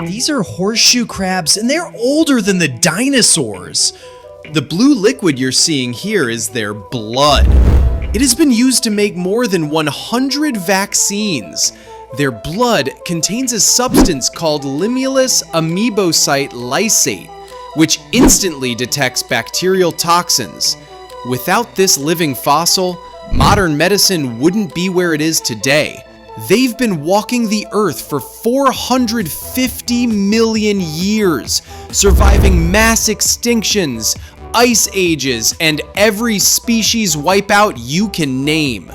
These are horseshoe crabs, and they're older than the dinosaurs. The blue liquid you're seeing here is their blood. It has been used to make more than 100 vaccines. Their blood contains a substance called Limulus amoebocyte lysate, which instantly detects bacterial toxins. Without this living fossil, modern medicine wouldn't be where it is today. They've been walking the earth for 450 million years, surviving mass extinctions, ice ages, and every species wipeout you can name.